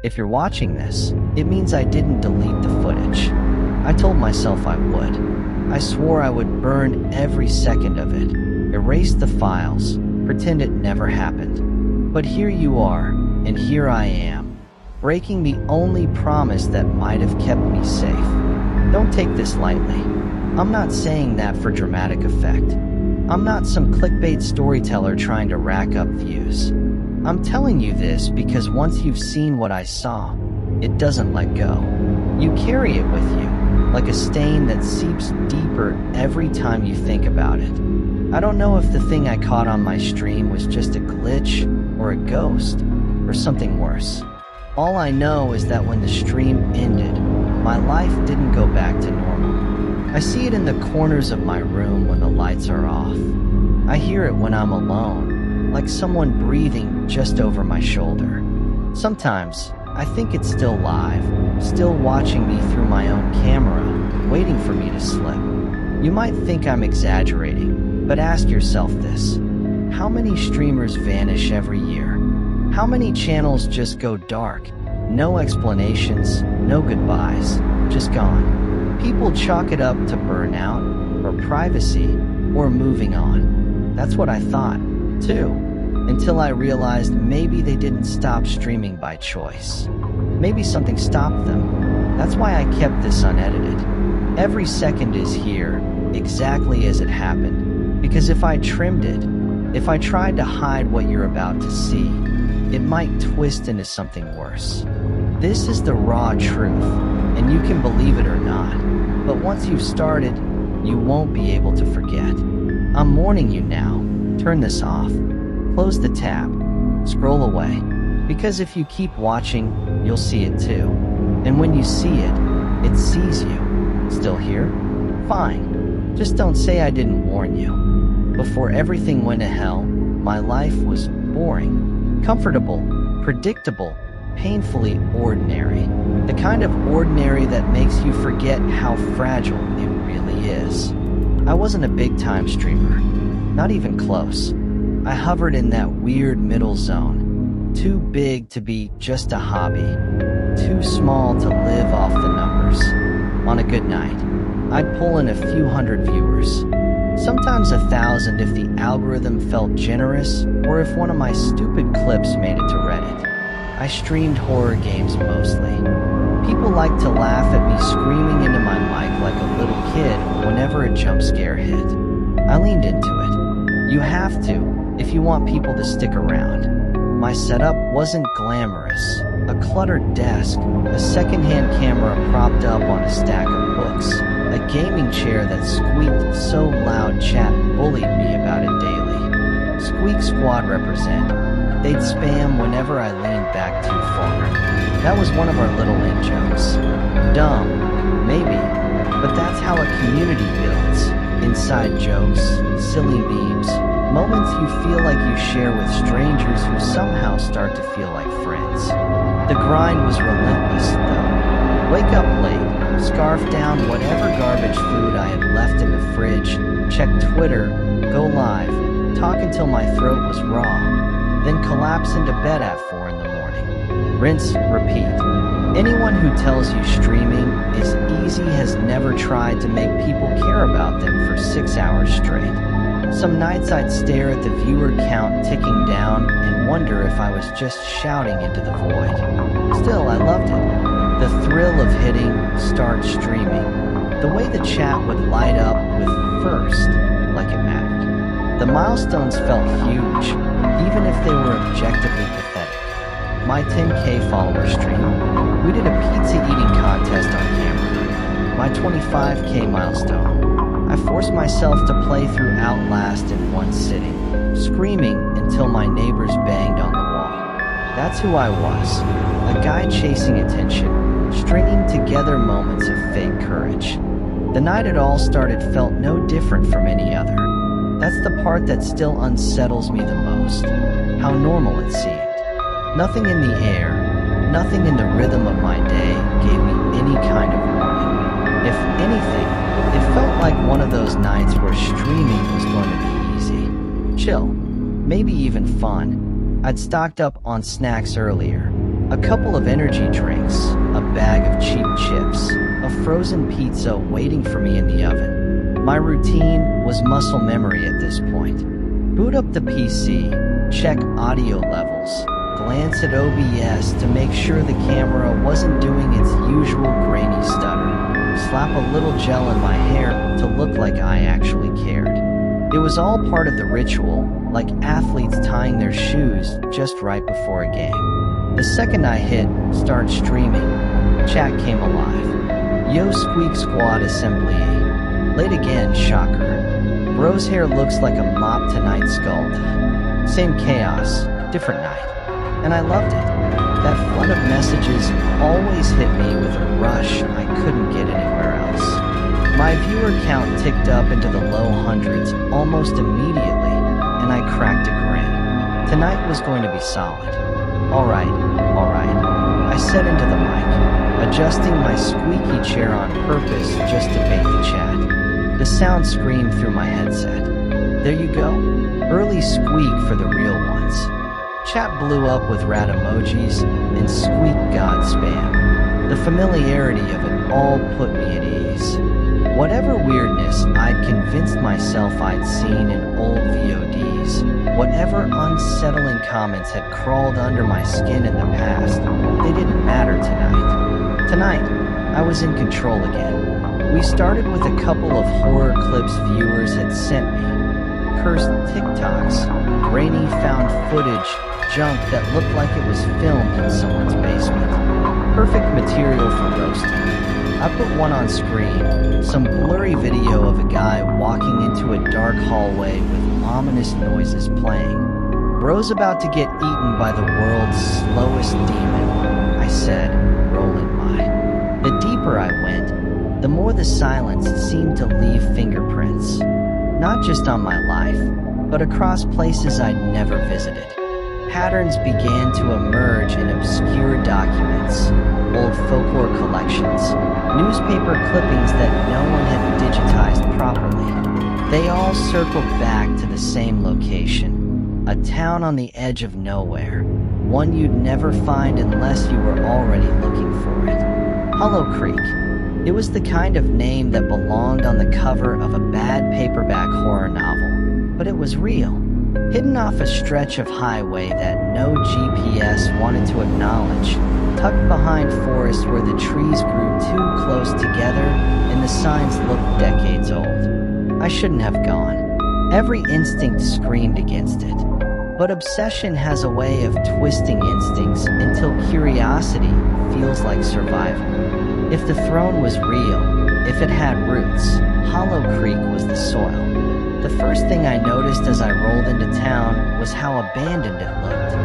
If you're watching this, it means I didn't delete the footage. I told myself I would. I swore I would burn every second of it, erase the files, pretend it never happened. But here you are, and here I am, breaking the only promise that might have kept me safe. Don't take this lightly. I'm not saying that for dramatic effect. I'm not some clickbait storyteller trying to rack up views. I'm telling you this because once you've seen what I saw, it doesn't let go. You carry it with you, like a stain that seeps deeper every time you think about it. I don't know if the thing I caught on my stream was just a glitch, or a ghost, or something worse. All I know is that when the stream ended, my life didn't go back to normal. I see it in the corners of my room when the lights are off. I hear it when I'm alone, like someone breathing just over my shoulder. Sometimes, I think it's still live, still watching me through my own camera, waiting for me to slip. You might think I'm exaggerating, but ask yourself this. How many streamers vanish every year? How many channels just go dark? No explanations, no goodbyes, just gone. People chalk it up to burnout, or privacy, or moving on. That's what I thought, too, until I realized maybe they didn't stop streaming by choice. Maybe something stopped them. That's why I kept this unedited. Every second is here, exactly as it happened, because if I trimmed it, if I tried to hide what you're about to see, it might twist into something worse. This is the raw truth, and you can believe it or not, but once you've started, you won't be able to forget. I'm warning you now, turn this off, close the tab, scroll away, because if you keep watching, you'll see it too. And when you see it, it sees you. Still here? Fine. Just don't say I didn't warn you. Before everything went to hell, my life was boring, comfortable, predictable, painfully ordinary. The kind of ordinary that makes you forget how fragile it really is. I wasn't a big-time streamer, not even close. I hovered in that weird middle zone, too big to be just a hobby, too small to live off the numbers. On a good night, I'd pull in a few hundred viewers, sometimes 1,000 if the algorithm felt generous, or if one of my stupid clips made it to Reddit. I streamed horror games mostly. People liked to laugh at me screaming into my mic like a little kid whenever a jump scare hit. I leaned into it. You have to, if you want people to stick around. My setup wasn't glamorous. A cluttered desk, a secondhand camera propped up on a stack of books, a gaming chair that squeaked so loud chat bullied me about it daily. Squeak Squad represent. They'd spam whenever I leaned back too far. That was one of our little in-jokes. Dumb, maybe, but that's how a community builds. Inside jokes, silly memes, moments you feel like you share with strangers who somehow start to feel like friends. The grind was relentless, though. Wake up late, scarf down whatever garbage food I had left in the fridge, check Twitter, go live, talk until my throat was raw, then collapse into bed at 4 in the morning. Rinse, repeat. Anyone who tells you streaming is easy has never tried to make people care about them for 6 hours straight. Some nights I'd stare at the viewer count ticking down and wonder if I was just shouting into the void. Still, I loved it. The thrill of hitting start streaming. The way the chat would light up with first, like it mattered. The milestones felt huge, even if they were objectively pathetic. My 10K follower stream. We did a pizza eating contest on camera. My 25K milestone. I forced myself to play through Outlast in one sitting, screaming until my neighbors banged on the wall. That's who I was, a guy chasing attention, stringing together moments of fake courage. The night it all started felt no different from any other. That's the part that still unsettles me the most, how normal it seemed. Nothing in the air, nothing in the rhythm of my day gave me any kind of warning. If anything, it felt like one of those nights where streaming was going to be easy, chill, maybe even fun. I'd stocked up on snacks earlier, A couple of energy drinks, a bag of cheap chips, a frozen pizza waiting for me in the oven. My routine was muscle memory at this point. Boot up the PC, check audio levels, glance at OBS to make sure the camera wasn't doing its usual grainy stutter, slap a little gel in my hair to look like I actually cared. It was all part of the ritual, like athletes tying their shoes just right before a game. The second I hit start streaming, chat came alive. Yo Squeak Squad Assembly. Late again, shocker. Bro's hair looks like a mop tonight sculpt. Same chaos, different night. And I loved it. That flood of messages always hit me with a rush I couldn't get anywhere else. My viewer count ticked up into the low hundreds almost immediately, and I cracked a grin. Tonight was going to be solid. Alright, I said into the mic, adjusting my squeaky chair on purpose just to bait the chat. The sound screamed through my headset. There you go, early squeak for the real ones. Chat blew up with rat emojis and squeak god spam. The familiarity of it all put me at ease. Whatever weirdness I'd convinced myself I'd seen in old VODs, whatever unsettling comments had crawled under my skin in the past, they didn't matter tonight. Tonight, I was in control again. We started with a couple of horror clips viewers had sent me. Cursed TikToks, grainy found footage, junk that looked like it was filmed in someone's basement. Perfect material for roasting. I put one on screen, some blurry video of a guy walking into a dark hallway with ominous noises playing. Bro's about to get eaten by the world's slowest demon, I said, rolling by. The deeper I went, the more the silence seemed to leave fingerprints. Not just on my life, but across places I'd never visited. Patterns began to emerge in obscure documents, old folklore collections, newspaper clippings that no one had digitized properly. They all circled back to the same location, a town on the edge of nowhere, one you'd never find unless you were already looking for it. Hollow Creek. It was the kind of name that belonged on the cover of a bad paperback horror novel, but it was real. Hidden off a stretch of highway that no GPS wanted to acknowledge, tucked behind forests where the trees grew too close together and the signs looked decades old. I shouldn't have gone. Every instinct screamed against it. But obsession has a way of twisting instincts until curiosity feels like survival. If the throne was real, if it had roots, Hollow Creek was the soil. The first thing I noticed as I rolled into town was how abandoned it looked.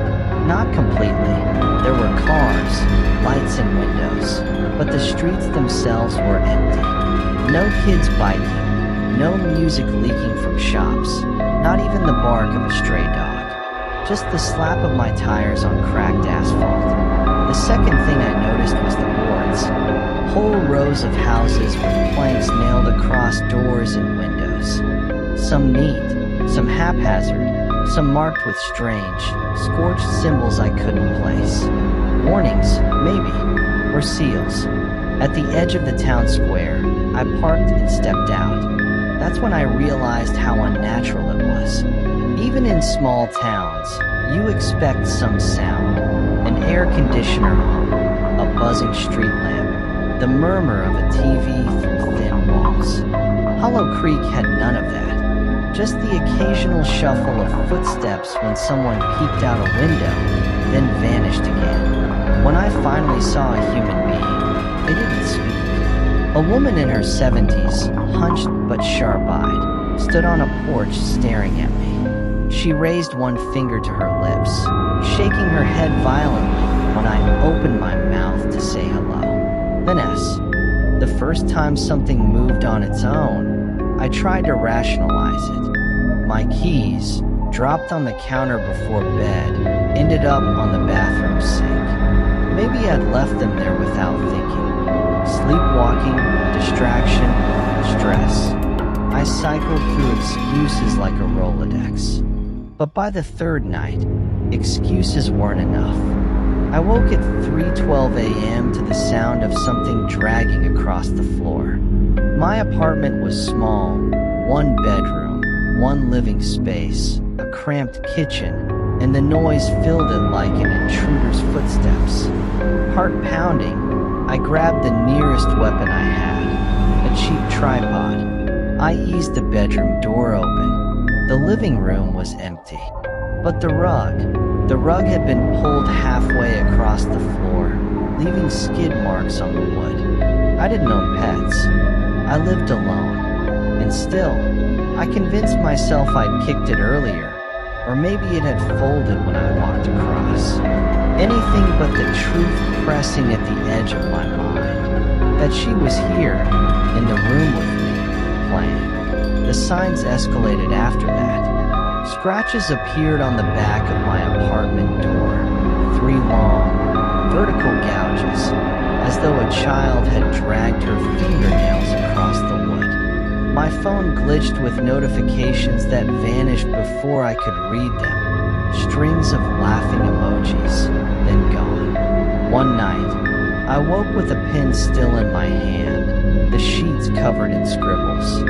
Not completely. There were cars, lights and windows, but the streets themselves were empty. No kids biking, no music leaking from shops, not even the bark of a stray dog. Just the slap of my tires on cracked asphalt. The second thing I noticed was the boards. Whole rows of houses with planks nailed across doors and windows. Some neat, some haphazard, some marked with strange, scorched symbols I couldn't place. Warnings, maybe, or seals. At the edge of the town square, I parked and stepped out. That's when I realized how unnatural it was. Even in small towns, you expect some sound. An air conditioner hum, a buzzing street lamp, the murmur of a TV through thin walls. Hollow Creek had none of that. Just the occasional shuffle of footsteps when someone peeked out a window, then vanished again. When I finally saw a human being, they didn't speak. A woman in her 70s, hunched but sharp-eyed, stood on a porch staring at me. She raised one finger to her lips, shaking her head violently when I opened my mouth to say hello. Then the first time something moved on its own, I tried to rationalize it. My keys, dropped on the counter before bed, ended up on the bathroom sink. Maybe I'd left them there without thinking. Sleepwalking, distraction, stress. I cycled through excuses like a Rolodex. But by the third night, excuses weren't enough. I woke at 3:12 a.m. to the sound of something dragging across the floor. My apartment was small, one bedroom, one living space, a cramped kitchen, and the noise filled it like an intruder's footsteps. Heart pounding, I grabbed the nearest weapon I had, a cheap tripod. I eased the bedroom door open. The living room was empty. But the rug had been pulled halfway across the floor, leaving skid marks on the wood. I didn't own pets. I lived alone. And still, I convinced myself I'd kicked it earlier, or maybe it had folded when I walked across. Anything but the truth pressing at the edge of my mind. That she was here, in the room with me, playing. The signs escalated after that. Scratches appeared on the back of my apartment door. 3 long, vertical gouges, as though a child had dragged her fingernails across the wood. My phone glitched with notifications that vanished before I could read them. Strings of laughing emojis, then gone. One night, I woke with a pen still in my hand, the sheets covered in scribbles.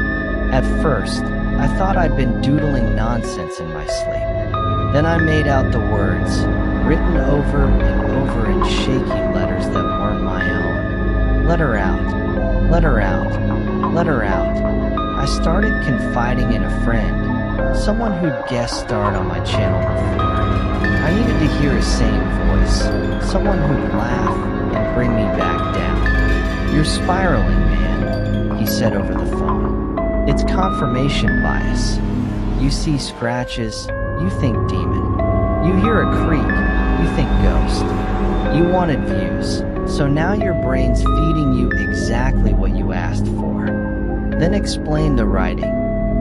At first, I thought I'd been doodling nonsense in my sleep. Then I made out the words, written over and over in shaky letters that weren't my own. Let her out. Let her out. Let her out. I started confiding in a friend, someone who'd guest starred on my channel before. I needed to hear a sane voice, someone who'd laugh and bring me back down. You're spiraling, man, he said over the phone. It's confirmation bias. You see scratches, you think demon. You hear a creak, you think ghost. You wanted views, so now your brain's feeding you exactly what you asked for. Then explain the writing.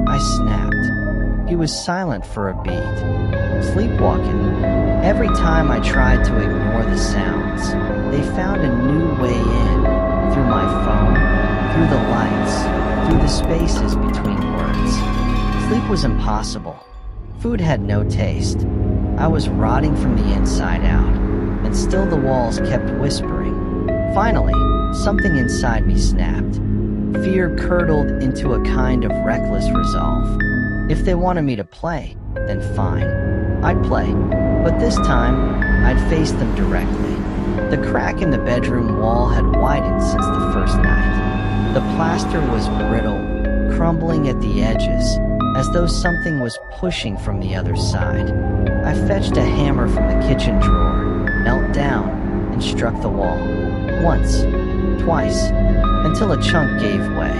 I snapped. He was silent for a beat. Sleepwalking. Every time I tried to ignore the sounds, they found a new way in. Through my phone, through the lights, through the spaces between words. Sleep was impossible. Food had no taste. I was rotting from the inside out, and still the walls kept whispering. Finally, something inside me snapped. Fear curdled into a kind of reckless resolve. If they wanted me to play, then fine. I'd play, but this time, I'd face them directly. The crack in the bedroom wall had widened since the first night. The plaster was brittle, crumbling at the edges, as though something was pushing from the other side. I fetched a hammer from the kitchen drawer, knelt down, and struck the wall. Once, twice, until a chunk gave way.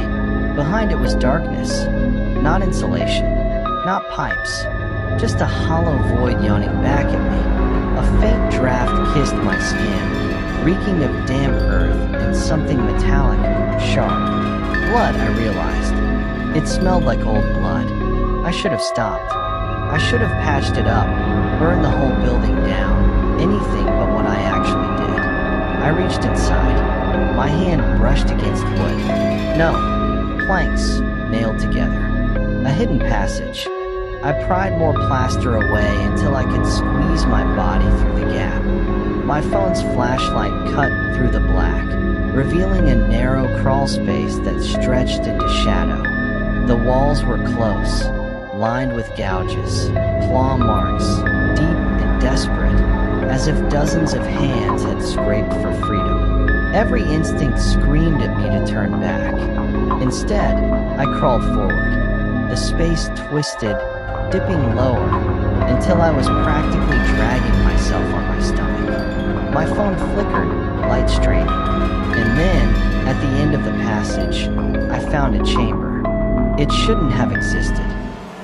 Behind it was darkness. Not insulation, not pipes, just a hollow void yawning back at me. A faint draft kissed my skin, reeking of damp earth and something metallic, sharp. Blood, I realized. It smelled like old blood. I should have stopped. I should have patched it up, burned the whole building down, anything but what I actually did. I reached inside. My hand brushed against wood. No, planks, nailed together. A hidden passage. I pried more plaster away until I could squeeze my body through the gap. My phone's flashlight cut through the black, revealing a narrow crawl space that stretched into shadow. The walls were close, lined with gouges, claw marks, deep and desperate, as if dozens of hands had scraped for freedom. Every instinct screamed at me to turn back. Instead, I crawled forward. The space twisted, dipping lower, until I was practically dragging myself on my stomach. My phone flickered, light straining. And then, at the end of the passage, I found a chamber. It shouldn't have existed.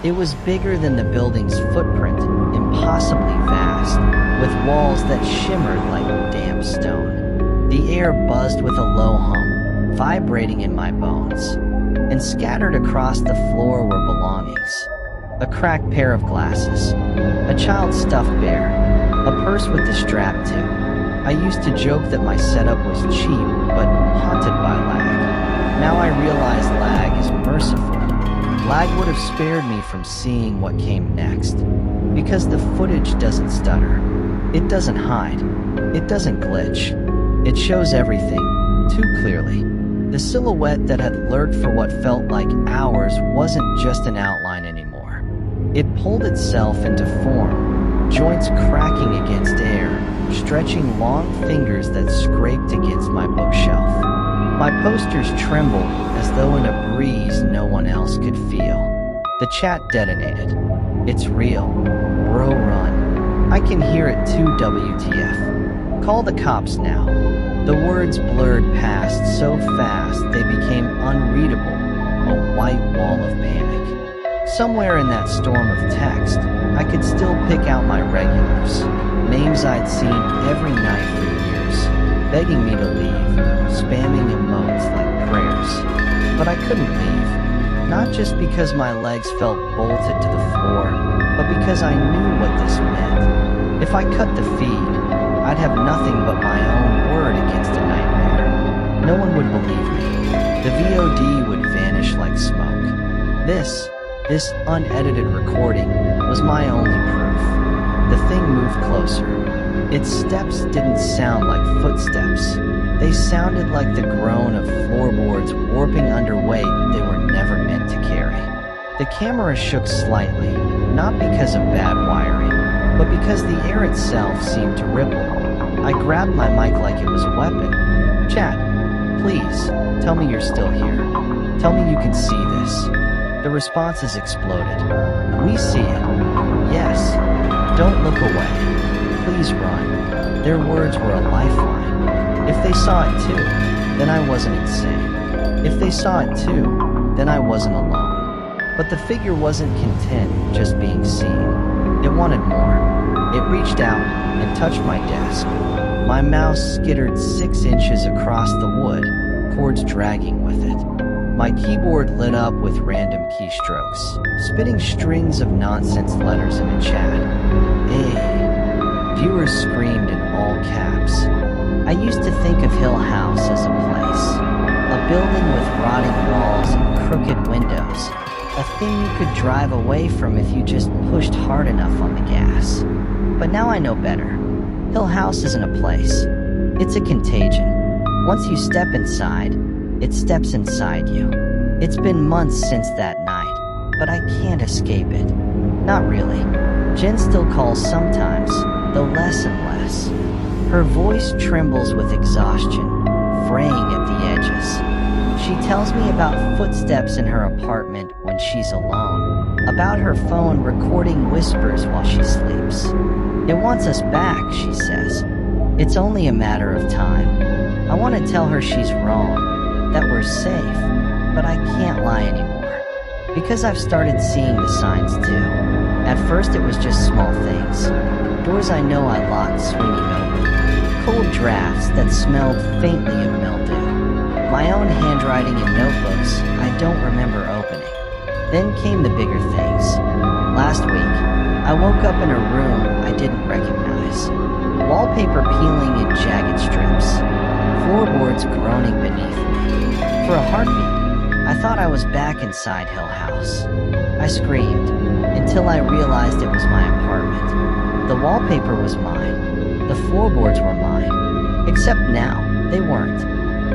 It was bigger than the building's footprint, impossibly vast, with walls that shimmered like damp stone. The air buzzed with a low hum, vibrating in my bones. And scattered across the floor were belongings. A cracked pair of glasses, a child's stuffed bear, a purse with the strap to. I used to joke that my setup was cheap, but haunted by lag. Now I realize lag is merciful. Lag would have spared me from seeing what came next, because the footage doesn't stutter. It doesn't hide. It doesn't glitch. It shows everything, too clearly. The silhouette that had lurked for what felt like hours wasn't just an outline anymore. It pulled itself into form, joints cracking against air, stretching long fingers that scraped against my bookshelf. My posters trembled as though in a breeze no one else could feel. The chat detonated. It's real. Bro, run. I can hear it too, WTF. Call the cops now. The words blurred past so fast they became unreadable, a white wall of panic. Somewhere in that storm of text, I could still pick out my regulars, names I'd seen every night for years, begging me to leave, spamming emotes like prayers. But I couldn't leave, not just because my legs felt bolted to the floor, but because I knew what this meant. If I cut the feed, I'd have nothing but my own word against a nightmare. No one would believe me. The VOD would vanish like smoke. This unedited recording was my only proof. The thing moved closer. Its steps didn't sound like footsteps. They sounded like the groan of floorboards warping under weight they were never meant to carry. The camera shook slightly, not because of bad wiring, but because the air itself seemed to ripple. I grabbed my mic like it was a weapon. Chat, please, tell me you're still here. Tell me you can see this. The responses exploded. We see it. Yes. Don't look away. Please run. Their words were a lifeline. If they saw it too, then I wasn't insane. If they saw it too, then I wasn't alone. But the figure wasn't content just being seen. It wanted more. It reached out and touched my desk. My mouse skittered 6 inches across the wood, cords dragging with it. My keyboard lit up with random keystrokes, spitting strings of nonsense letters in a chat. Hey. Viewers screamed in all caps. I used to think of Hill House as a place. A building with rotting walls and crooked windows. A thing you could drive away from if you just pushed hard enough on the gas. But now I know better. Hill House isn't a place. It's a contagion. Once you step inside, it steps inside you. It's been months since that night, but I can't escape it. Not really. Jen still calls sometimes, though less and less. Her voice trembles with exhaustion, fraying at the edges. She tells me about footsteps in her apartment when she's alone, about her phone recording whispers while she sleeps. It wants us back, she says. It's only a matter of time. I want to tell her she's wrong, that we're safe, but I can't lie anymore. Because I've started seeing the signs too. At first it was just small things. Doors I know I locked swinging open. Cold drafts that smelled faintly of mildew. My own handwriting in notebooks I don't remember opening. Then came the bigger things. Last week, I woke up in a room I didn't recognize. Wallpaper peeling in jagged strips. Floorboards groaning beneath me. For a heartbeat, I thought I was back inside Hill House. I screamed, until I realized it was my apartment. The wallpaper was mine. The floorboards were mine. Except now, they weren't.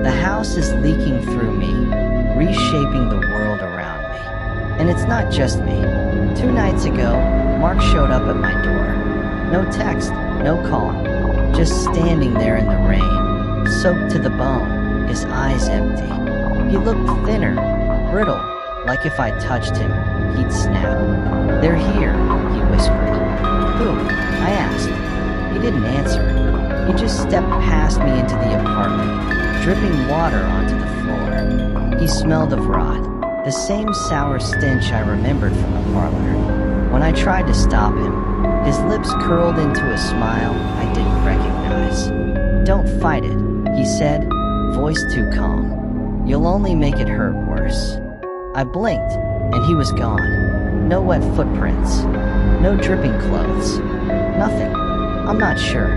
The house is leaking through me, reshaping the world around me. And it's not just me. 2 nights ago, Mark showed up at my door. No text, no call. Just standing there in the rain, soaked to the bone, his eyes empty. He looked thinner, brittle, like if I touched him, he'd snap. They're here, he whispered. Who? I asked. He didn't answer. He just stepped past me into the apartment, dripping water onto the floor. He smelled of rot, the same sour stench I remembered from the parlor. When I tried to stop him, his lips curled into a smile I didn't recognize. Don't fight it, he said, voice too calm. You'll only make it hurt worse. I blinked, and he was gone. No wet footprints. No dripping clothes. Nothing. I'm not sure.